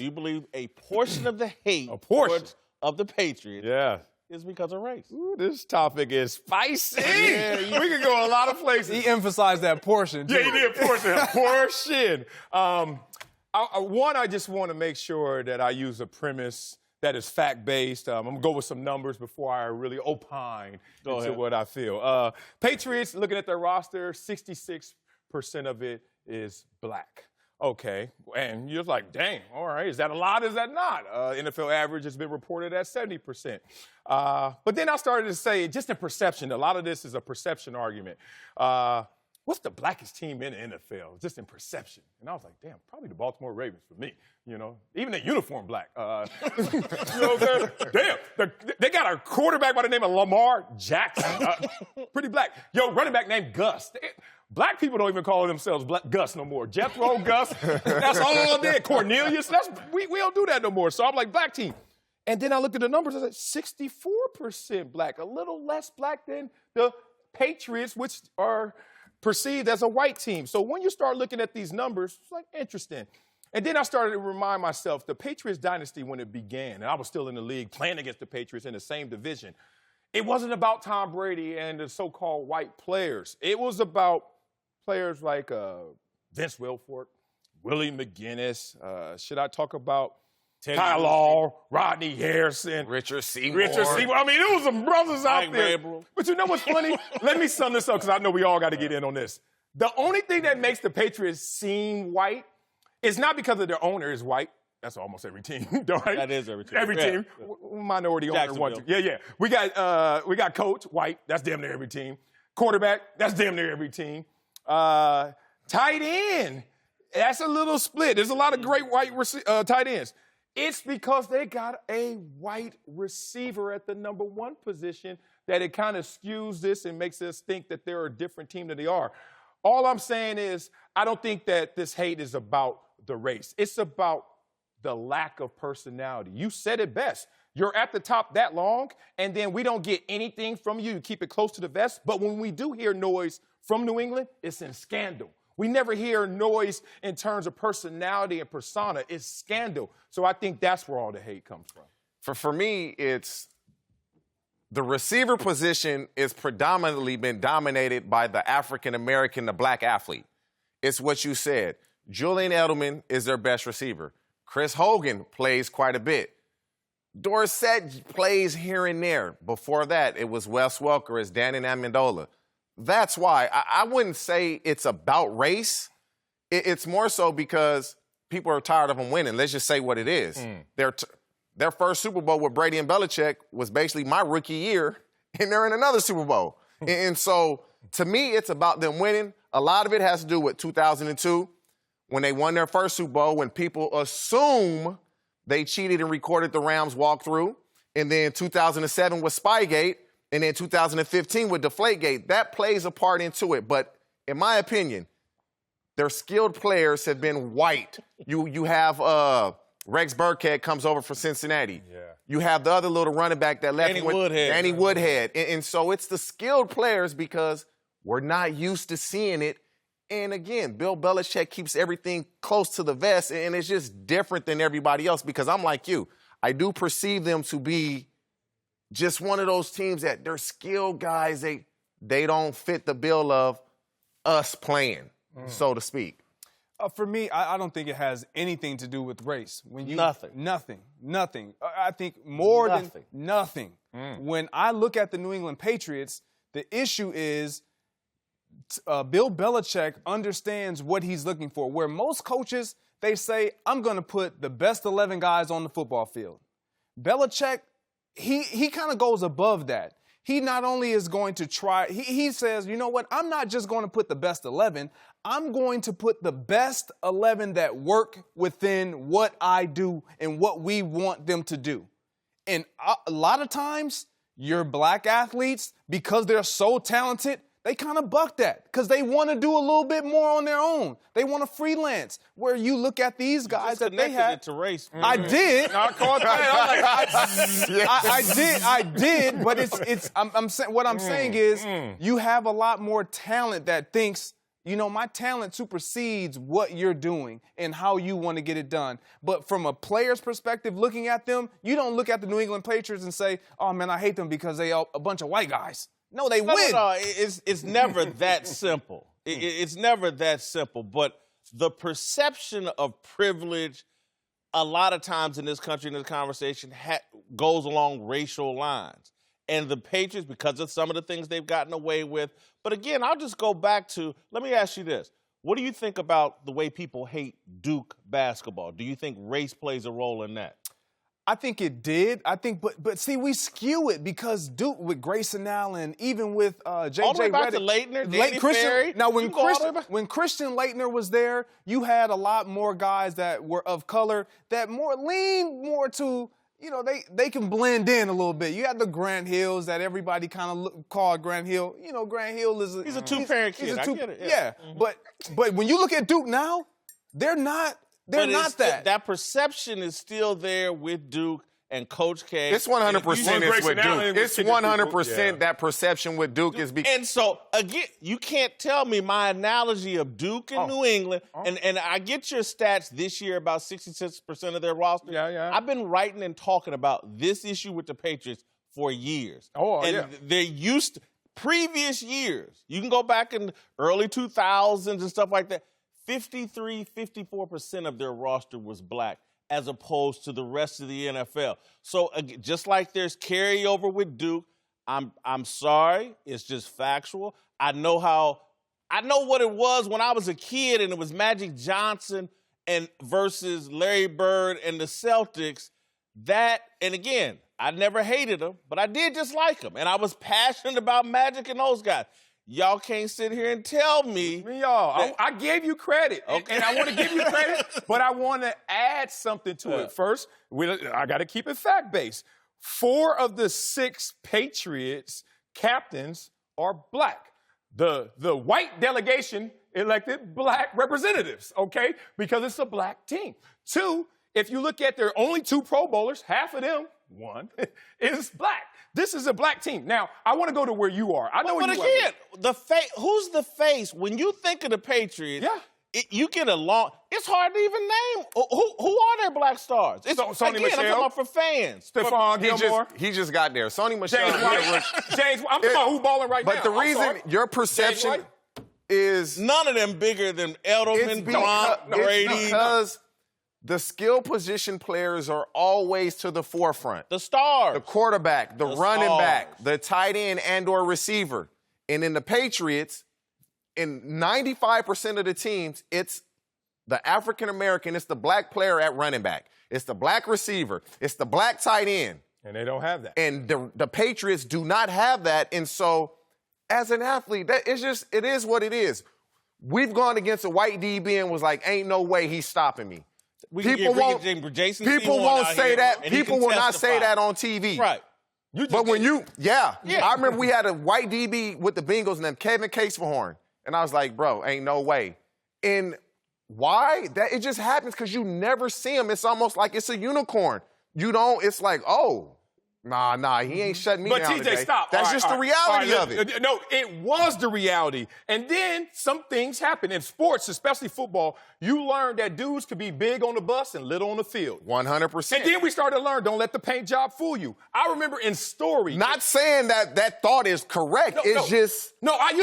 Do you believe a portion of the hate of the Patriots is because of race? Ooh, this topic is spicy. We can go a lot of places. He emphasized that portion, too. Yeah, he did. Portion. I just want to make sure that I use a premise that is fact-based. I'm going to go with some numbers before I really opine into what I feel. Patriots, looking at their roster, 66% of it is black. Okay, and you're like, dang, all right, is that a lot? Is that not? NFL average has been reported at 70%. But then I started to say, just in perception, a lot of this is a perception argument. What's the blackest team in the NFL, just in perception? And I was like, damn, probably the Baltimore Ravens for me, you know. Even their uniform black. You know what I'm saying? Damn, they got a quarterback by the name of Lamar Jackson. Pretty black. Yo, running back named Gus. Black people don't even call themselves Gus no more. Jethro, Gus, that's all they. Cornelius, we don't do that no more. So I'm like, black team. And then I looked at the numbers, I said 64% black, a little less black than the Patriots, which are perceived as a white team. So when you start looking at these numbers, it's like interesting. And then I started to remind myself, the Patriots dynasty, when it began, and I was still in the league playing against the Patriots in the same division, it wasn't about Tom Brady and the so-called white players. It was about players like Vince Wilfork, Willie McGinnis. Should I talk about Kyle Law, Rodney Harrison, Richard Seymour? I mean, there was some brothers out there. Rabel. But you know what's funny? Let me sum this up because I know we all got to get in on this. The only thing that makes the Patriots seem white is not because of their owner is white. That's almost every team, right? That is every team. Every team. Minority owner, one team. Yeah. We got coach, white. That's damn near every team. Quarterback, that's damn near every team. Tight end, that's a little split. There's a lot of great white tight ends. It's because they got a white receiver at the number one position that it kind of skews this and makes us think that they're a different team than they are. All I'm saying is I don't think that this hate is about the race. It's about the lack of personality. You said it best. You're at the top that long, and then we don't get anything from you. You keep it close to the vest. But when we do hear noise from New England, it's in scandal. We never hear noise in terms of personality and persona. It's scandal. So I think that's where all the hate comes from. For me, it's the receiver position is predominantly been dominated by the African-American, the black athlete. It's what you said. Julian Edelman is their best receiver. Chris Hogan plays quite a bit. Dorsett plays here and there. Before that, it was Wes Welker, it's Danny Amendola. That's why I wouldn't say it's about race. It's more so because people are tired of them winning. Let's just say what it is. Their first Super Bowl with Brady and Belichick was basically my rookie year, and they're in another Super Bowl. And so, to me, it's about them winning. A lot of it has to do with 2002, when they won their first Super Bowl, when people assume they cheated and recorded the Rams walkthrough. And then 2007 with Spygate. And then 2015 with Deflategate. That plays a part into it. But in my opinion, their skilled players have been white. You have Rex Burkhead comes over from Cincinnati. Yeah. You have the other little running back that left Danny Woodhead. And so it's the skilled players because we're not used to seeing it. And again, Bill Belichick keeps everything close to the vest, and it's just different than everybody else because I'm like you. I do perceive them to be just one of those teams that they're skilled guys. They don't fit the bill of us playing, so to speak. For me, I don't think it has anything to do with race. Nothing. I think more than nothing. When I look at the New England Patriots, the issue is Bill Belichick understands what he's looking for. Where most coaches, they say, I'm going to put the best 11 guys on the football field. Belichick, he kind of goes above that. He not only is going to try, he says, you know what, I'm not just going to put the best 11. I'm going to put the best 11 that work within what I do and what we want them to do. And a lot of times, your black athletes, because they're so talented, they kind of buck that because they want to do a little bit more on their own. They want to freelance. Where you look at these guys that they had. It to race. I did. I caught that. I did. But what I'm saying is, you have a lot more talent that thinks you know, my talent supersedes what you're doing and how you want to get it done. But from a player's perspective, looking at them, you don't look at the New England Patriots and say, oh, man, I hate them because they are a bunch of white guys. No, they win. No. It's never that simple. It's never that simple. But the perception of privilege a lot of times in this country, in this conversation, goes along racial lines. And the Patriots, because of some of the things they've gotten away with. But again, I'll just go back to, let me ask you this. What do you think about the way people hate Duke basketball? Do you think race plays a role in that? I think it did. I think, but see, we skew it because Duke with Grayson Allen, even with J.J. All the way back Redick, to Leitner, Danny Ferry. Now, when Christian Leitner was there, you had a lot more guys that were of color that leaned more to, you know, they can blend in a little bit. You had the Grant Hills that everybody kind of called Grant Hill. You know, Grant Hill is he's a two-parent kid. I get it. Yeah. But when you look at Duke now, they're not. They're not that. That perception is still there with Duke and Coach K. It's 100% it's with Duke. It's 100% that perception with Duke is because. And so, again, you can't tell me my analogy of Duke and New England, and I get your stats this year, about 66% of their roster. Yeah. I've been writing and talking about this issue with the Patriots for years. They're used to, previous years, you can go back in the early 2000s and stuff like that, 54% of their roster was black, as opposed to the rest of the NFL. So just like there's carryover with Duke, I'm sorry, it's just factual. I know what it was when I was a kid, and it was Magic Johnson versus Larry Bird and the Celtics. And again, I never hated them, but I did just like them, and I was passionate about Magic and those guys. Y'all can't sit here and tell me. I gave you credit, and I want to give you credit, but I want to add something to it. First, I got to keep it fact-based. 4 of the 6 Patriots captains are black. The white delegation elected black representatives, okay, because it's a black team. 2, if you look at their only 2 Pro Bowlers, half of them, 1, is black. This is a black team. Now, I want to go to where you are. I know where you are. But again, who's the face? When you think of the Patriots, you get along. It's hard to even name. Who are their black stars? Sony Michel. I'm talking about for fans. Stephon Gilmore. He just got there. Sony Michel. James, I'm talking about who's balling right now. But the reason your perception is... None of them bigger than Edelman, Gronk, Brady. It's because the skill position players are always to the forefront. The stars. The quarterback, the running back, the tight end and/or receiver. And in the Patriots, in 95% of the teams, it's the African-American, it's the black player at running back. It's the black receiver. It's the black tight end. And they don't have that. And the Patriots do not have that. And so, as an athlete, it is what it is. We've gone against a white DB and was like, ain't no way he's stopping me. People won't say that. People will not say that on TV. Right. But when I remember we had a white DB with the Bengals named Kevin Caseforhorn. And I was like, bro, ain't no way. And why? It just happens because you never see him. It's almost like it's a unicorn. It's like, nah, he ain't shutting me down today. But TJ, stop. That's just the reality of it. No, it was the reality. And then some things happen. In sports, especially football, you learn that dudes could be big on the bus and little on the field. 100%. And then we started to learn, don't let the paint job fool you. I remember in story. Not saying that thought is correct. I used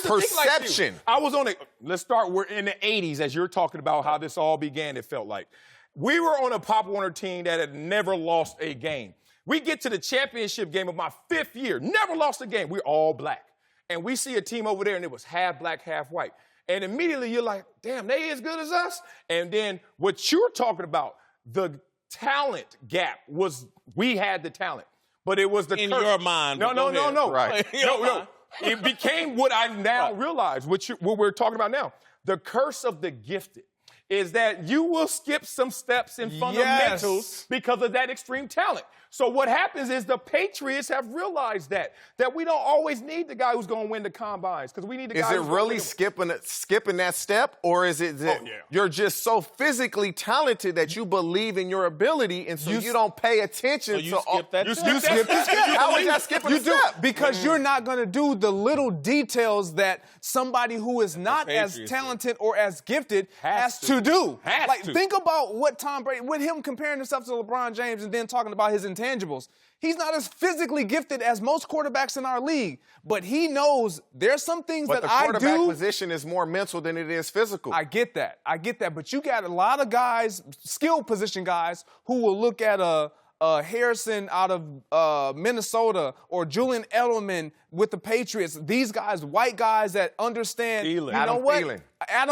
to perception. Think like you. I was we're in the 80s as you're talking about how this all began, it felt like. We were on a Pop Warner team that had never lost a game. We get to the championship game of my 5th year, never lost a game. We're all black. And we see a team over there, and it was half black, half white. And immediately you're like, damn, they as good as us? And then what you're talking about, the talent gap was we had the talent. But it was the curse. In your mind. No. Right. No. It became what I now realize, what we're talking about now. The curse of the gifted is that you will skip some steps in fundamentals because of that extreme talent. So what happens is the Patriots have realized that we don't always need the guy who's going to win the combines because we need the guy who's really skipping that step, or is it that you're just so physically talented that you believe in your ability and so you don't pay attention to skip that you skip the step. How is that skipping the step? Because you're not going to do the little details that somebody who is not as talented or as gifted has to do. Think about what Tom Brady, with him comparing himself to LeBron James and then talking about his intangibles. He's not as physically gifted as most quarterbacks in our league, but he knows there's some things that I do. But the quarterback position is more mental than it is physical. I get that. But you got a lot of guys, skill position guys, who will look at a Harrison out of Minnesota or Julian Edelman with the Patriots. These guys, white guys that understand, Adam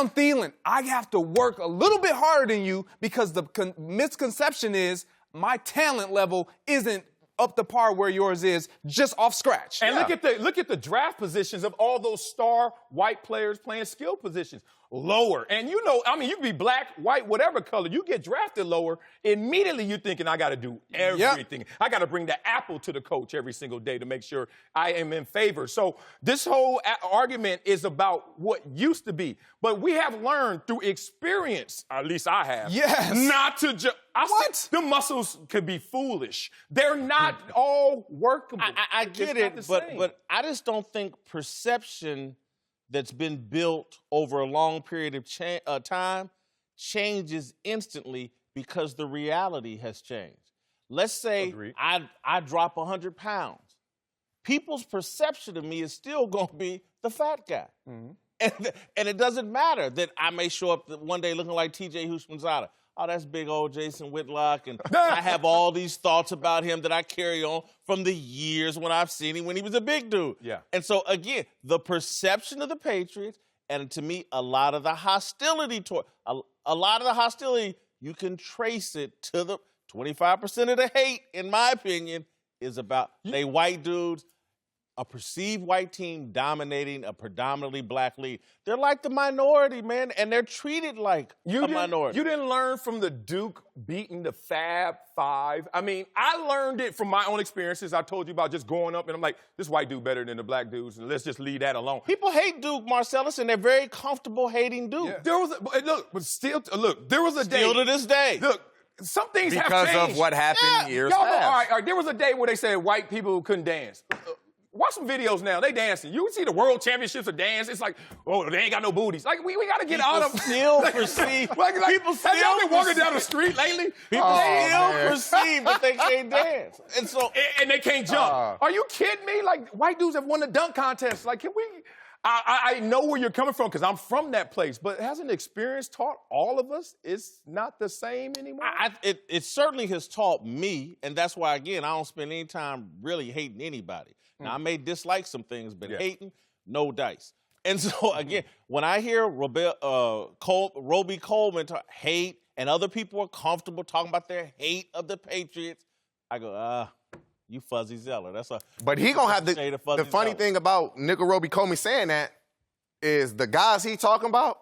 Thielen. I have to work a little bit harder than you because the misconception is my talent level isn't up to par where yours is just off scratch. And look at the draft positions of all those star white players playing skill positions. Lower. And you can be black, white, whatever color. You get drafted lower, immediately you're thinking, I got to do everything. I got to bring the apple to the coach every single day to make sure I am in favor. So this whole argument is about what used to be. But we have learned through experience, or at least I have, not to just... The muscles could be foolish. They're not all workable. I get it, but I just don't think perception that's been built over a long period of time changes instantly because the reality has changed. Let's say I drop 100 pounds. People's perception of me is still going to be the fat guy. Mm-hmm. And it doesn't matter that I may show up one day looking like T.J. Houshmandzadeh. Oh, that's big old Jason Whitlock, and I have all these thoughts about him that I carry on from the years when I've seen him when he was a big dude. Yeah. And so, again, the perception of the Patriots, and to me, a lot of the hostility you can trace it to the 25% of the hate, in my opinion, is about they white dudes, a perceived white team dominating a predominantly black league. They're like the minority, man, and they're treated like a minority. You didn't learn from the Duke beating the Fab Five. I mean, I learned it from my own experiences. I told you about just growing up, and I'm like, this white dude better than the black dudes, and let's just leave that alone. People hate Duke, Marcellus, and they're very comfortable hating Duke. Yeah. There was a day. Still to this day. Look, some things have changed. Because of what happened years past. All right, there was a day where they said white people couldn't dance. Watch some videos now. They dancing. You see the world championships of dance. It's like, oh, they ain't got no booties. Like, we got to get out of... Still perceive... People still... Have y'all been walking down the street lately? People still perceive that they can't dance. And so... And they can't jump. Are you kidding me? Like, white dudes have won the dunk contest. Like, can we... I know where you're coming from because I'm from that place, but hasn't experience taught all of us it's not the same anymore? It certainly has taught me, and that's why, again, I don't spend any time really hating anybody. Now, I may dislike some things, but hating, no dice. And so, again, when I hear Roby Coleman hate and other people are comfortable talking about their hate of the Patriots, I go, you fuzzy zealot. But he gonna have the funny thing about Nickel Roby Coleman saying that is the guys he talking about,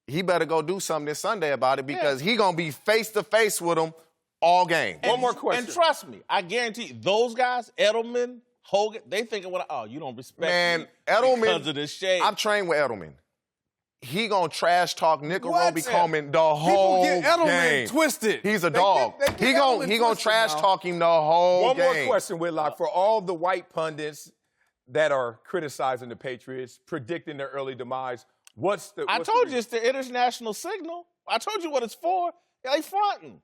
he better go do something this Sunday about it because he gonna be face to face with them all game. One more question. And trust me, I guarantee you, those guys, Edelman, Hogan, they thinking, you don't respect me Edelman, because of this shade. I've trained with Edelman. He gonna trash talk Nickel Roby Coleman the whole game. People get Edelman twisted. He's a dog. He gonna trash talk him the whole game. One more question, Whitlock. For all the white pundits that are criticizing the Patriots, predicting their early demise, I told you it's the international signal. I told you what it's for. They fronting.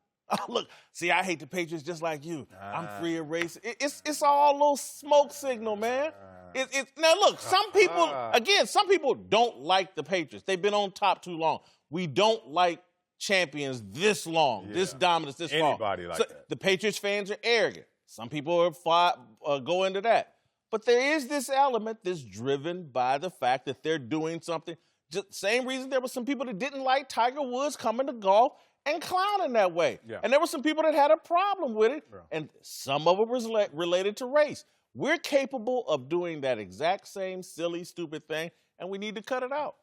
Look, see, I hate the Patriots just like you. I'm free of race. It's all a little smoke signal, man. Now, look, some people don't like the Patriots. They've been on top too long. We don't like champions this long, this dominance this long. Anybody like that. The Patriots fans are arrogant. Some people go into that. But there is this element that's driven by the fact that they're doing something. Just same reason there were some people that didn't like Tiger Woods coming to golf and clowning that way. Yeah. And there were some people that had a problem with it, and some of it was related to race. We're capable of doing that exact same silly, stupid thing, and we need to cut it out.